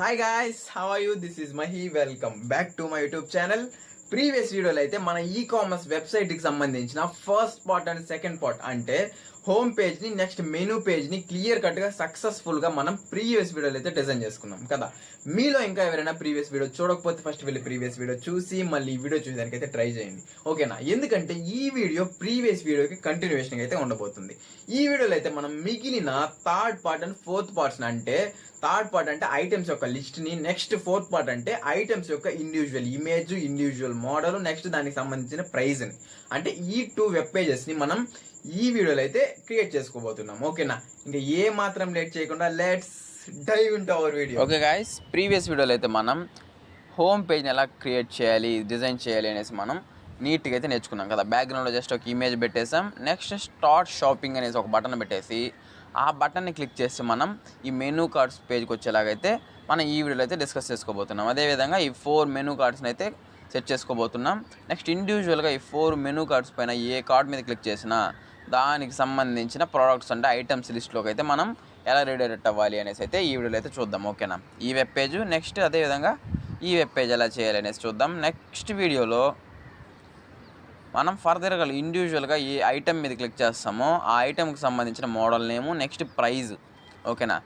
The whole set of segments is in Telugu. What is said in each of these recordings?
Hi guys, how are you? This is Mahi. Welcome back to my YouTube channel. Previous వీడియోలో అయితే మన ఈ కామర్స్ వెబ్సైట్కి సంబంధించిన first part and second part అంటే హోమ్ పేజ్ని నెక్స్ట్ మెనూ పేజ్ని క్లియర్ కట్గా సక్సెస్ఫుల్గా మనం ప్రీవియస్ వీడియోలో అయితే డిజైన్ చేసుకున్నాం కదా. మీలో ఇంకా ఎవరైనా ప్రీవియస్ వీడియో చూడకపోతే ఫస్ట్ వెళ్ళి ప్రీవియస్ వీడియో చూసి మళ్ళీ ఈ వీడియో చూసేదానికి అయితే ట్రై చేయండి, ఓకేనా? ఎందుకంటే ఈ వీడియో ప్రీవియస్ వీడియోకి కంటిన్యూషన్ అయితే ఉండబోతుంది. ఈ వీడియోలో అయితే మనం మిగిలిన third part and fourth parts అంటే థర్డ్ పార్ట్ అంటే ఐటమ్స్ యొక్క లిస్ట్ ని, నెక్స్ట్ ఫోర్త్ పార్ట్ అంటే ఐటమ్స్ యొక్క individual image, individual model, next దానికి సంబంధించిన ప్రైజ్ ని, అంటే ఈ 2 వెబ్ పేజెస్ ని మనం ఈ వీడియోలో అయితే క్రియేట్ చేసుకోబోతున్నాం, ఓకేనా? ఇంకా ఏ మాత్రం లేట్ చేయకుండా let's dive into our video. Okay guys, previous వీడియోలో అయితే మనం హోమ్ పేజ్ని ఎలా క్రియేట్ చేయాలి, డిజైన్ చేయాలి అనేసి మనం నీట్గా అయితే నేర్చుకున్నాం కదా. బ్యాక్గ్రౌండ్లో జస్ట్ ఒక ఇమేజ్ పెట్టేసాం. నెక్స్ట్ స్టార్ట్ షాపింగ్ అనేసి ఒక బటన్ పెట్టేసి ఆ బటన్ని క్లిక్ చేసి మనం ఈ మెనూ కార్డ్స్ పేజ్కి వచ్చేలాగైతే మనం ఈ వీడియోలో అయితే డిస్కస్ చేసుకోబోతున్నాం. అదేవిధంగా ఈ 4 మెనూ కార్డ్స్ని అయితే సెట్ చేసుకోబోతున్నాం. నెక్స్ట్ ఇండివిజువల్గా ఈ 4 మెనూ కార్డ్స్ పైన ఏ కార్డ్ మీద క్లిక్ చేసినా దానికి సంబంధించిన ప్రోడక్ట్స్ అంటే ఐటమ్స్ లిస్ట్లోకి అయితే మనం ఎలా రీడైరెక్ట్ అవ్వాలి అనేసి అయితే ఈ వీడియోలో అయితే చూద్దాం, ఓకేనా? ఈ వెబ్ పేజ్ నెక్స్ట్ అదేవిధంగా ఈ వెబ్ పేజ్ ఎలా చేయాలి అనేసి చూద్దాం. నెక్స్ట్ వీడియోలో మనం ఫర్దర్గా ఇండివిజువల్గా ఏ ఐటమ్ మీద క్లిక్ చేస్తామో ఆ ఐటమ్కి సంబంధించిన మోడల్ నేము, నెక్స్ట్ ప్రైజ్, ఓకేనా?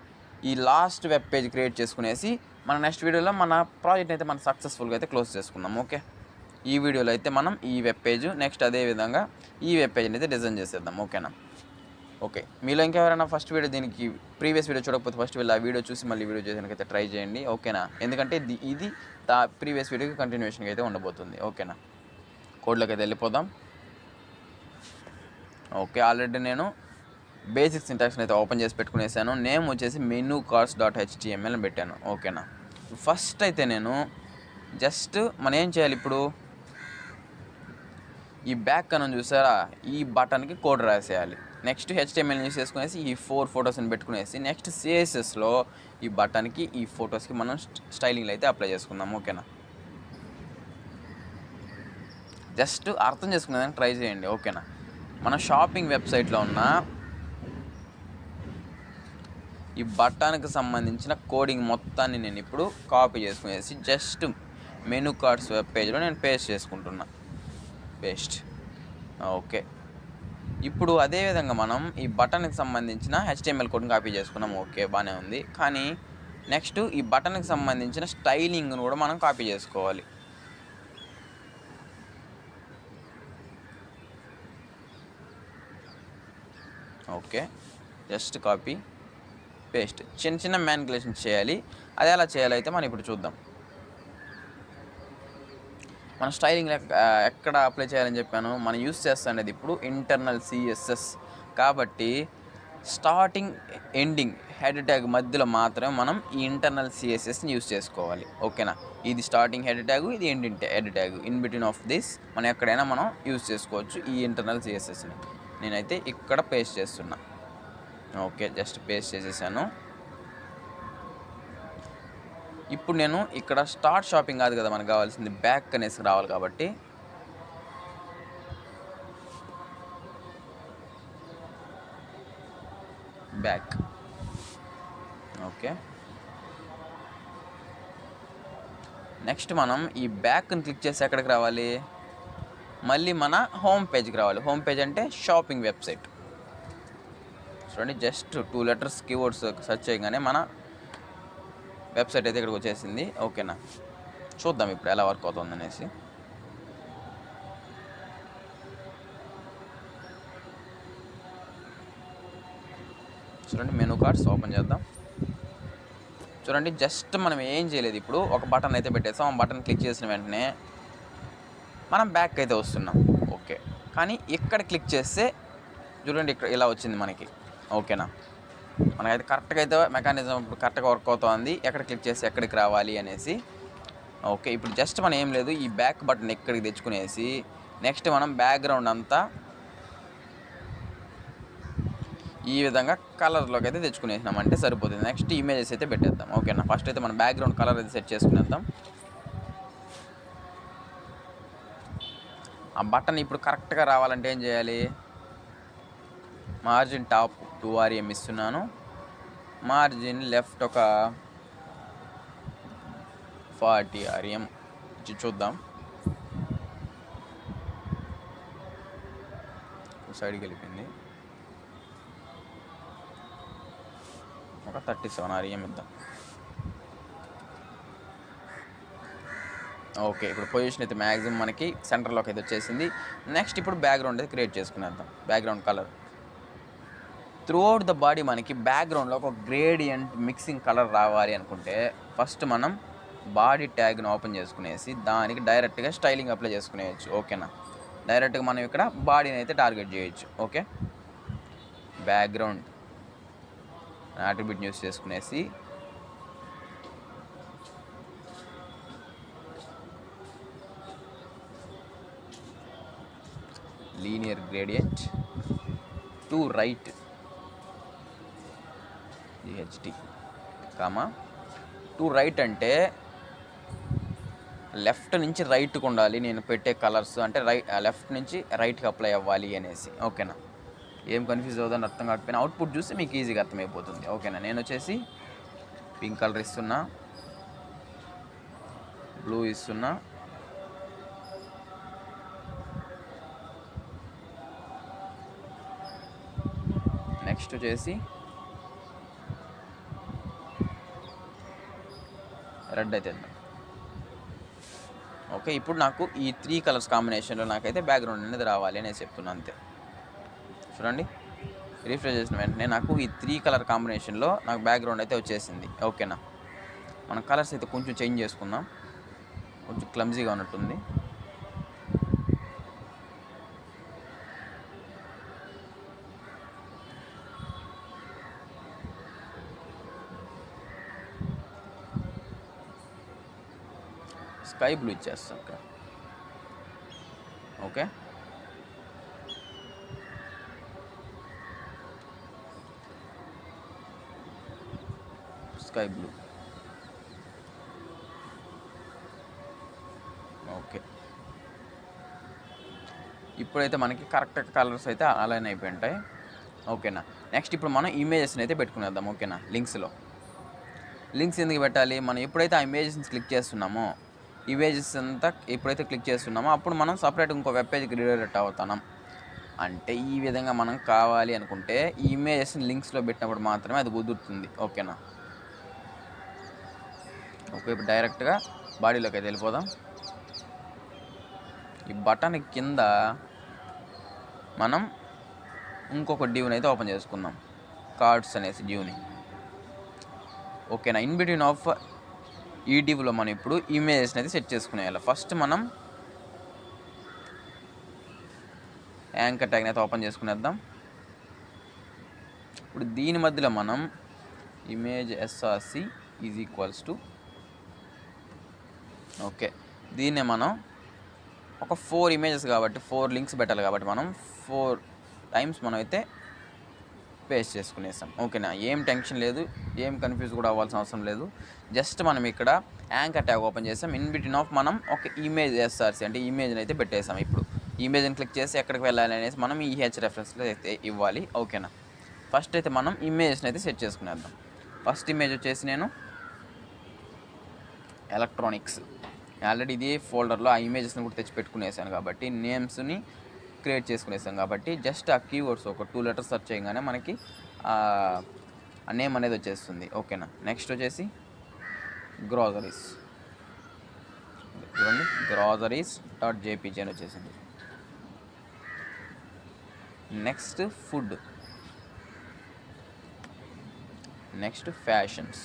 ఈ లాస్ట్ వెబ్ పేజ్ క్రియేట్ చేసుకునేసి మన నెక్స్ట్ వీడియోలో మన ప్రాజెక్ట్ అయితే మనం సక్సెస్ఫుల్గా అయితే క్లోజ్ చేసుకుందాం, ఓకే? ఈ వీడియోలో అయితే మనం ఈ వెబ్ పేజ్ నెక్స్ట్ అదేవిధంగా ఈ వెబ్ పేజ్ని అయితే డిజైన్ చేసేద్దాం, ఓకేనా? ఓకే, మీలో ఇంకెవరైనా ఫస్ట్ వీడియో దీనికి ప్రీవియస్ వీడియో చూడకపోతే ఫస్ట్ వీళ్ళు ఆ వీడియో చూసి మళ్ళీ వీడియో చేయడానికి అయితే ట్రై చేయండి, ఓకేనా? ఎందుకంటే ఇది ప్రీవియస్ వీడియోకి కంటిన్యూషన్గా అయితే ఉండబోతుంది, ఓకేనా? కోడ్లోకి అయితే వెళ్ళిపోదాం. ఓకే, ఆల్రెడీ నేను బేసిక్ సింటాక్స్ని అయితే ఓపెన్ చేసి పెట్టుకునేసాను. నేమ్ వచ్చేసి మెనూ కార్డ్స్ .html పెట్టాను, ఓకేనా? ఫస్ట్ అయితే నేను జస్ట్ మనం ఏం చేయాలి, ఇప్పుడు ఈ బ్యాక్ అని చూసారా, ఈ బటన్కి కోడ్ రాసేయాలి. నెక్స్ట్ HTML యూస్ చేసుకునేసి ఈ 4 ఫొటోస్ని పెట్టుకునేసి నెక్స్ట్ CSSలో ఈ బటన్కి ఈ ఫొటోస్కి మనం స్టైలింగ్లో అయితే అప్లై చేసుకుందాం, ఓకేనా? జస్ట్ అర్థం చేసుకునేదానికి ట్రై చేయండి, ఓకేనా? మన షాపింగ్ వెబ్సైట్లో ఉన్న ఈ బటన్కి సంబంధించిన కోడింగ్ మొత్తాన్ని నేను ఇప్పుడు కాపీ చేసుకునేసి జస్ట్ మెనూ కార్డ్స్ వెబ్ పేజ్లో నేను పేస్ట్ చేసుకుంటున్నా. Paste, okay. ఇప్పుడు అదేవిధంగా మనం ఈ బటన్కి సంబంధించిన HTML కోడ్ని కాపీ చేసుకున్నాం, ఓకే, బాగానే ఉంది. కానీ నెక్స్ట్ ఈ బటన్కి సంబంధించిన స్టైలింగ్ను కూడా మనం కాపీ చేసుకోవాలి. ఓకే, జస్ట్ కాపీ పేస్ట్, చిన్న చిన్న మ్యానిపులేషన్ చేయాలి. అది ఎలా చేయాలో అయితే మనం ఇప్పుడు చూద్దాం. మన స్టైలింగ్ ఎక్కడ అప్లై చేయాలని చెప్పాను, మనం యూస్ చేస్తానేది ఇప్పుడు ఇంటర్నల్ CSS కాబట్టి స్టార్టింగ్ ఎండింగ్ హెడ్ ట్యాగ్ మధ్యలో మాత్రమే మనం ఈ ఇంటర్నల్ CSSని యూస్ చేసుకోవాలి, ఓకేనా? ఇది స్టార్టింగ్ హెడ్ ట్యాగ్, ఇది ending head tag. In between of this మనం ఎక్కడైనా మనం యూస్ చేసుకోవచ్చు ఈ ఇంటర్నల్ CSSని. నేనైతే ఇక్కడ పేస్ట్ చేస్తున్నా, ఓకే, జస్ట్ పేస్ట్ చేసేసాను. ఇప్పుడు నేను ఇక్కడ స్టార్ట్ షాపింగ్ కాదు కదా మనకు కావాల్సింది, బ్యాక్ అనేసి రావాలి కాబట్టి బ్యాక్, ఓకే. నెక్స్ట్ మనం ఈ బ్యాక్ని క్లిక్ చేసి ఎక్కడికి రావాలి, మళ్ళీ మన హోమ్ పేజ్కి రావాలి. హోమ్ పేజ్ అంటే షాపింగ్ వెబ్సైట్. చూడండి, జస్ట్ 2 లెటర్స్ కీవర్డ్స్ సెర్చ్ చేయగానే మన వెబ్సైట్ అయితే ఇక్కడికి వచ్చేసింది, ఓకేనా? చూద్దాం ఇప్పుడు ఎలా వర్క్ అవుతుంది అనేసి. చూడండి, మెనూ కార్డ్స్ ఓపెన్ చేద్దాం. చూడండి, జస్ట్ మనం ఏం చేయలేదు, ఇప్పుడు ఒక బటన్ అయితే పెట్టేస్తాం. ఆ బటన్ క్లిక్ చేసిన వెంటనే మనం బ్యాక్ అయితే వస్తున్నాం, ఓకే. కానీ ఇక్కడ క్లిక్ చేస్తే చూడండి, ఇక్కడ ఇలా వచ్చింది మనకి, ఓకేనా? మనకైతే కరెక్ట్గా అయితే మెకానిజం ఇప్పుడు కరెక్ట్గా వర్క్ అవుతుంది, ఎక్కడ క్లిక్ చేసి ఎక్కడికి రావాలి అనేసి, ఓకే. ఇప్పుడు జస్ట్ మనం ఏం లేదు, ఈ బ్యాక్ బటన్ ఎక్కడికి తెచ్చుకునేసి నెక్స్ట్ మనం బ్యాక్గ్రౌండ్ అంతా ఈ విధంగా కలర్లోకి అయితే తెచ్చుకునేసినాం అంటే సరిపోతుంది. నెక్స్ట్ ఇమేజెస్ అయితే పెట్టేద్దాం, ఓకేనా? ఫస్ట్ అయితే మనం బ్యాక్గ్రౌండ్ కలర్ అయితే సెట్ చేసుకునేద్దాం. ఆ బటన్ ఇప్పుడు కరెక్ట్గా రావాలంటే ఏం చేయాలి, మార్జిన్ టాప్ 2 rm ఇస్తున్నాను, మార్జిన్ లెఫ్ట్ ఒక 40 rm చూద్దాం. సైడ్కి వెళ్ళిపోయింది. ఒక 37 rm ఇద్దాం. ఓకే, ఇప్పుడు పొజిషన్ అయితే మ్యాక్సిమం మనకి సెంటర్లోకి అయితే వచ్చేసింది. నెక్స్ట్ ఇప్పుడు బ్యాక్గ్రౌండ్ అయితే క్రియేట్ చేసుకునేద్దాం. Background colour throughout the body మనకి బ్యాక్గ్రౌండ్లో ఒక గ్రేడియంట్ మిక్సింగ్ కలర్ రావాలి అనుకుంటే ఫస్ట్ మనం బాడీ ట్యాగ్ను ఓపెన్ చేసుకునేసి దానికి డైరెక్ట్గా స్టైలింగ్ అప్లై చేసుకునేయచ్చు. ఓకేనా, డైరెక్ట్గా మనం ఇక్కడ బాడీని అయితే టార్గెట్ చేయొచ్చు. ఓకే, బ్యాక్గ్రౌండ్ అట్రిబ్యూట్ యూస్ చేసుకునేసి linear gradient to right GHT comma to right అంటే లెఫ్ట్ నుంచి రైట్కి ఉండాలి నేను పెట్టే కలర్స్, అంటే లెఫ్ట్ నుంచి రైట్కి అప్లై అవ్వాలి అనేసి. ఓకేనా, ఏం కన్ఫ్యూజ్ అవుతుందని అర్థం కాకపోయినా అవుట్పుట్ చూస్తే మీకు ఈజీగా అర్థమైపోతుంది. ఓకేనా, నేను వచ్చేసి పింక్ కలర్ ఇస్తున్నా, బ్లూ ఇస్తున్నా, నెక్స్ట్ వచ్చేసి రెడ్ అయితే ఇద్దాం. ఓకే, ఇప్పుడు నాకు ఈ 3 కలర్స్ కాంబినేషన్లో నాకైతే బ్యాక్గ్రౌండ్ అనేది రావాలి అనేది చెప్తున్నా అంతే. చూడండి, రిఫ్రెష్ చేసిన వెంటనే నాకు ఈ 3 కలర్ కాంబినేషన్లో నాకు బ్యాక్గ్రౌండ్ అయితే వచ్చేసింది. ఓకేనా, మనం కలర్స్ అయితే కొంచెం చేంజ్ చేసుకుందాం, కొంచెం క్లమ్జీగా ఉన్నట్టుంది. స్కై బ్లూ ఇచ్చేస్తాం ఇక్కడ. Okay, sky blue. ఓకే, ఇప్పుడైతే మనకి కరెక్ట్ కలర్స్ అయితే అలైన్ అయిపోయి ఉంటాయి. ఓకేనా, నెక్స్ట్ ఇప్పుడు మనం ఇమేజెస్ని అయితే పెట్టుకునేద్దాం. ఓకేనా, లింక్స్ ఎందుకు పెట్టాలి? మనం ఎప్పుడైతే ఆ ఇమేజెస్ని క్లిక్ చేస్తున్నామో, ఇమేజెస్ అంతా ఎప్పుడైతే క్లిక్ చేస్తున్నామో అప్పుడు మనం సపరేట్ ఇంకో వెబ్ పేజ్కి రీడైరెక్ట్ అవుతున్నాం. అంటే ఈ విధంగా మనం కావాలి అనుకుంటే ఈ ఇమేజెస్ని లింక్స్లో పెట్టినప్పుడు మాత్రమే అది కుదురుతుంది. ఓకేనా, ఓకే, ఇప్పుడు డైరెక్ట్గా బాడీలోకి అయితే వెళ్ళిపోదాం. ఈ బటన్ కింద మనం ఇంకొక డ్యూని అయితే ఓపెన్ చేసుకుందాం, కార్డ్స్ అనేసి డ్యూని. ఓకేనా, ఇన్ బిట్వీన్ ఆఫ్ ఈ డివ్లో మనం ఇప్పుడు ఇమేజెస్ని అయితే సెట్ చేసుకునేయాలి. ఫస్ట్ మనం యాంకర్ ట్యాగ్ని అయితే ఓపెన్ చేసుకునేద్దాం. ఇప్పుడు దీని మధ్యలో మనం image SRC is equals to, okay, దీన్నే మనం ఒక 4 ఇమేజెస్ కాబట్టి 4 లింక్స్ పెట్టాలి కాబట్టి మనం 4 టైమ్స్ మనం అయితే పేస్ట్ చేసుకునేసాం. ఓకేనా, ఏం టెన్షన్ లేదు, ఏం కన్ఫ్యూజ్ కూడా అవ్వాల్సిన అవసరం లేదు. జస్ట్ మనం ఇక్కడ యాంకర్ ట్యాగ్ ఓపెన్ చేసాం. ఇన్ బిట్వీన్ ఆఫ్ మనం ఒక ఇమేజ్ SRC అంటే ఇమేజ్ని అయితే పెట్టేసాం. ఇప్పుడు ఇమేజ్ని క్లిక్ చేసి ఎక్కడికి వెళ్ళాలి అనేసి మనం ఈ రెఫరెన్స్లో అయితే ఇవ్వాలి. ఓకేనా, ఫస్ట్ అయితే మనం ఇమేజ్ని అయితే సెట్ చేసుకునేద్దాం. ఫస్ట్ ఇమేజ్ వచ్చేసి నేను ఎలక్ట్రానిక్స్, ఆల్రెడీ ఇదే ఫోల్డర్లో ఆ ఇమేజెస్ని కూడా తెచ్చి పెట్టుకునేసాను కాబట్టి నేమ్స్ని క్రియేట్ చేసుకునేసాం కాబట్టి జస్ట్ ఆ కీవర్డ్స్ ఒక 2 లెటర్స్ సెర్చ్ చేయగానే మనకి ఆ నేమ్ అనేది వచ్చేస్తుంది. ఓకేనా, నెక్స్ట్ వచ్చేసి గ్రోసరీస్, చూడండి groceries.jpg అని వచ్చేసింది. Next food, next fashions.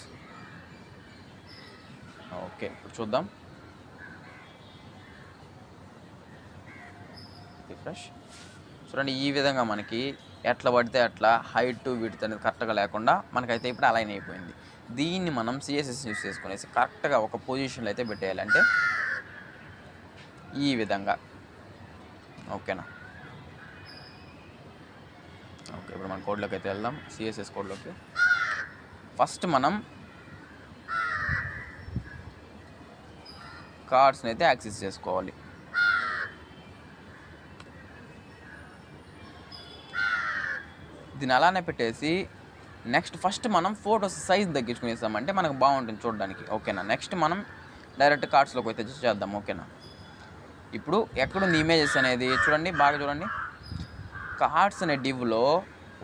Okay, ఇప్పుడు చూద్దాం. రిఫ్రెష్. చూడండి, ఈ విధంగా మనకి ఎట్లా పడితే అట్లా హైట్ విడ్త్ అనేది కరెక్ట్గా లేకుండా మనకైతే ఇప్పుడు అలైన్ అయిపోయింది. దీన్ని మనం CSS యూస్ చేసుకునేసి కరెక్ట్గా ఒక పొజిషన్లో అయితే పెట్టేయాలంటే ఈ విధంగా. ఓకేనా, ఓకే, ఇప్పుడు మన కోడ్లోకి అయితే వెళ్దాం. CSS కోడ్లోకి ఫస్ట్ మనం కార్డ్స్ని అయితే యాక్సెస్ చేసుకోవాలి. దీన్ని అలానే పెట్టేసి నెక్స్ట్ ఫస్ట్ మనం ఫోటోస్ సైజ్ తగ్గించుకునేసామంటే మనకు బాగుంటుంది చూడడానికి. ఓకేనా, నెక్స్ట్ మనం డైరెక్ట్ కార్డ్స్లోకి అయితే చేద్దాం. ఓకేనా, ఇప్పుడు ఎక్కడుంది ఇమేజెస్ అనేది చూడండి, బాగా చూడండి. కార్డ్స్ అనే డివ్లో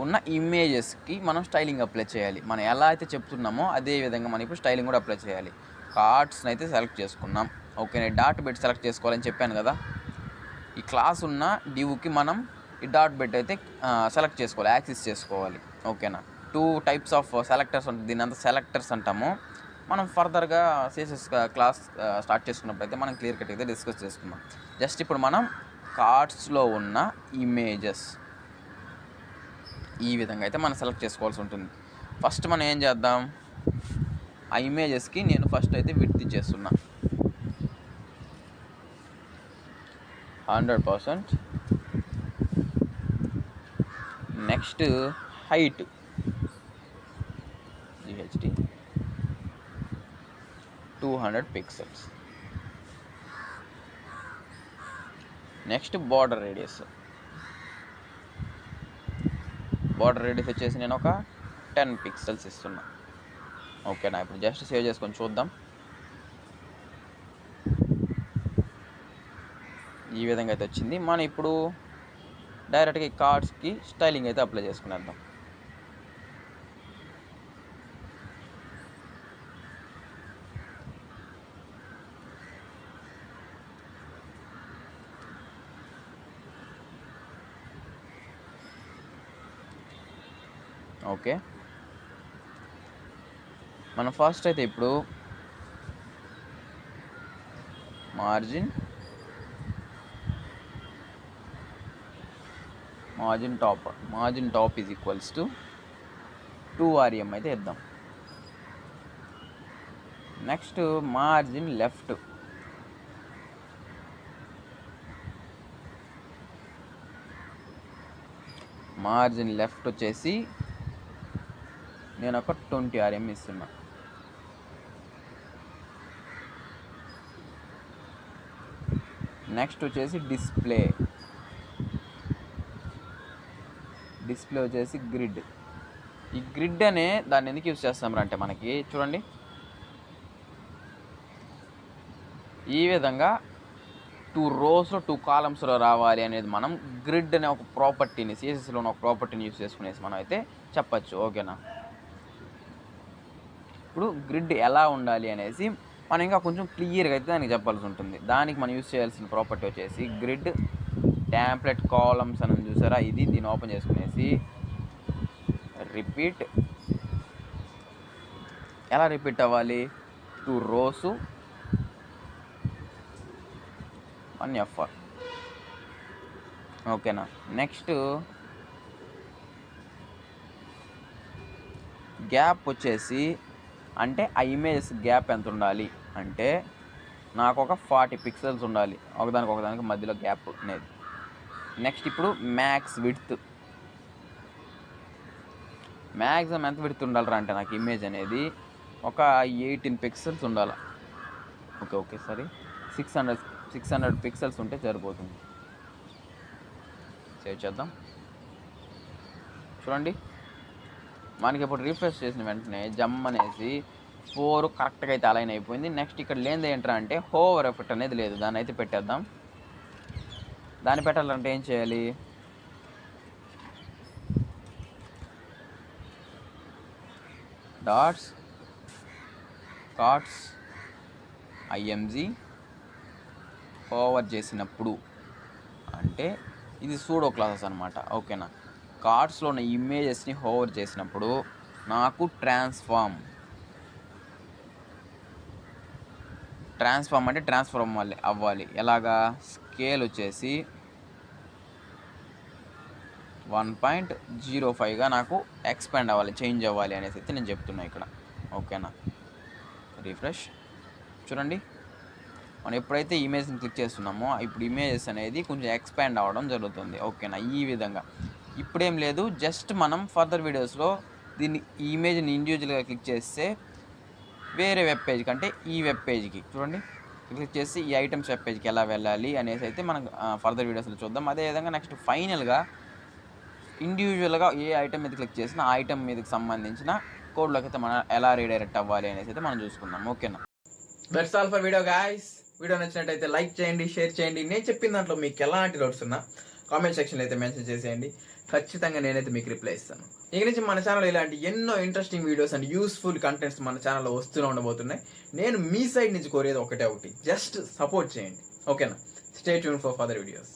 ఉన్న ఇమేజెస్కి మనం స్టైలింగ్ అప్లై చేయాలి. మనం ఎలా అయితే చెప్తున్నామో అదే విధంగా మనం ఇప్పుడు స్టైలింగ్ కూడా అప్లై చేయాలి. కార్డ్స్ని అయితే సెలెక్ట్ చేసుకున్నాం. ఓకే, డాట్ బెట్ సెలెక్ట్ చేసుకోవాలని చెప్పాను కదా. ఈ క్లాస్ ఉన్న డివ్కి మనం ఈ డాట్ బెట్ అయితే సెలెక్ట్ చేసుకోవాలి, యాక్సెస్ చేసుకోవాలి. ఓకేనా, 2 టైప్స్ ఆఫ్ సెలెక్టర్స్ ఉంటుంది. దీని అంతా సెలెక్టర్స్ అంటాము. మనం ఫర్దర్గా సిఎస్ఎస్ క్లాస్ స్టార్ట్ చేసుకున్నప్పుడు అయితే మనం క్లియర్ కట్ అయితే డిస్కస్ చేసుకుందాం. జస్ట్ ఇప్పుడు మనం కార్డ్స్లో ఉన్న ఇమేజెస్ ఈ విధంగా అయితే మనం సెలెక్ట్ చేసుకోవాల్సి ఉంటుంది. ఫస్ట్ మనం ఏం చేద్దాం, ఆ ఇమేజెస్కి నేను ఫస్ట్ అయితే విడ్త్ ఇచ్చేస్తున్నా 100%. Next height GHD 200 pixels. Next border radius వచ్చేసి నేను ఒక 10 పిక్సెల్స్ ఇస్తున్నా. ఓకేనా, ఇప్పుడు జస్ట్ సేవ్ చేసుకొని చూద్దాం. ఈ విధంగా అయితే వచ్చింది. మనం ఇప్పుడు డైరెక్ట్గా ఈ కార్డ్స్కి స్టైలింగ్ అయితే అప్లై చేసుకునేద్దాం. ఓకే, మనం ఫస్ట్ అయితే ఇప్పుడు margin top is equals to 2 RM అయితే ఇద్దాం. నెక్స్ట్ మార్జిన్ లెఫ్ట్ వచ్చేసి నేను ఒక 20 RM ఇస్తున్నా. నెక్స్ట్ వచ్చేసి డిస్ప్లే వచ్చేసి గ్రిడ్. ఈ గ్రిడ్ అనే దాన్ని ఎందుకు యూజ్ చేస్తాం అంటే మనకి చూడండి, ఈ విధంగా 2 రోస్లో 2 కాలమ్స్లో రావాలి అనేది మనం గ్రిడ్ అనే ఒక ప్రాపర్టీని సిఎస్ఎస్లో ఉన్న ఒక ప్రాపర్టీని యూజ్ చేసుకునేసి మనం అయితే చెప్పచ్చు. ఓకేనా, ఇప్పుడు గ్రిడ్ ఎలా ఉండాలి అనేసి మనం ఇంకా కొంచెం క్లియర్గా అయితే దానికి చెప్పాల్సి ఉంటుంది. దానికి మనం యూజ్ చేయాల్సిన ప్రాపర్టీ వచ్చేసి గ్రిడ్ టెంప్లెట్ కాలమ్స్ అని చూసారా, దీన్ని ఓపెన్ చేసుకునేసి రిపీట్. ఎలా రిపీట్ అవ్వాలి, 2 రోస్ 1 FR. ఓకేనా, నెక్స్ట్ గ్యాప్ వచ్చేసి అంటే ఆ ఇమేజెస్ గ్యాప్ ఎంత ఉండాలి అంటే నాకు ఒక 40 పిక్సెల్స్ ఉండాలి ఒకదానికి మధ్యలో గ్యాప్ అనేది. నెక్స్ట్ ఇప్పుడు మ్యాక్సిమం ఎంత విడ్త్ ఉండాలరా అంటే నాకు ఇమేజ్ అనేది ఒక 18 పిక్సెల్స్ ఉండాలి. ఓకే సరే, 600 పిక్సెల్స్ ఉంటే సరిపోతుంది. సేవ్ చేద్దాం. చూడండి, మనకి ఇప్పుడు రిఫ్రెష్ చేసిన వెంటనే జమ్ అనేసి 4 కరెక్ట్గా అయితే అలైన్ అయిపోయింది. నెక్స్ట్ ఇక్కడ లేనిది ఏంట్రా అంటే హోవర్ ఎఫెక్ట్ అనేది లేదు, దాన్ని అయితే పెట్టేద్దాం. దాన్ని పెట్టాలంటే ఏం చేయాలి, కార్డ్స్ IMG హోవర్ చేసినప్పుడు అంటే ఇది సూడో క్లాసెస్ అనమాట. ఓకేనా, కార్డ్స్లో ఉన్న ఇమేజెస్ని హోవర్ చేసినప్పుడు నాకు ట్రాన్స్ఫార్మ్ అంటే ట్రాన్స్ఫార్మ్ అవ్వాలి. ఎలాగా, స్కేల్ వచ్చేసి 1.05గా నాకు ఎక్స్పాండ్ అవ్వాలి, చేంజ్ అవ్వాలి అనేసి అయితే నేను చెప్తున్నా ఇక్కడ. ఓకేనా, రిఫ్రెష్ చూడండి, మనం ఎప్పుడైతే ఇమేజ్ని క్లిక్ చేస్తున్నామో ఇప్పుడు ఇమేజెస్ అనేది కొంచెం ఎక్స్పాండ్ అవ్వడం జరుగుతుంది. ఓకేనా, ఈ విధంగా. ఇప్పుడేం లేదు, జస్ట్ మనం ఫర్దర్ వీడియోస్లో దీన్ని ఈ ఇమేజ్ని ఇండివిజువల్గా క్లిక్ చేస్తే వేరే వెబ్ పేజ్ కంటే ఈ వెబ్ పేజ్కి చూడండి క్లిక్ చేసి ఈ ఐటమ్స్ వెబ్ పేజ్కి ఎలా వెళ్ళాలి అనేసి అయితే మనం ఫర్దర్ వీడియోస్లో చూద్దాం. అదేవిధంగా నెక్స్ట్ ఫైనల్గా ఇండివిజువల్గా ఏ ఐటమ్ మీద క్లిక్ చేసినా ఆ ఐటమ్ మీదకి సంబంధించిన కోడ్లోకి అయితే మనం ఎలా రీడైరెక్ట్ అవ్వాలి అనేసి అయితే మనం చూసుకుందాం. ఓకేనా, that's all for video guys. Video నచ్చినట్టయితే లైక్ చేయండి, షేర్ చేయండి. నేను చెప్పిన దాంట్లో మీకు ఎలాంటి డౌట్స్ ఉన్నా కామెంట్ సెక్షన్లో అయితే మెన్షన్ చేసేయండి. ఖచ్చితంగా నేనైతే మీకు రిప్లై ఇస్తాను. ఇక నుంచి మన ఛానల్ ఇలాంటి ఎన్నో interesting videos and useful contents మన ఛానల్లో వస్తూనే ఉండబోతున్నాయి. నేను మీ సైడ్ నుంచి కోరేది ఒకటి, జస్ట్ సపోర్ట్ చేయండి. ఓకేనా? Stay tune for further videos.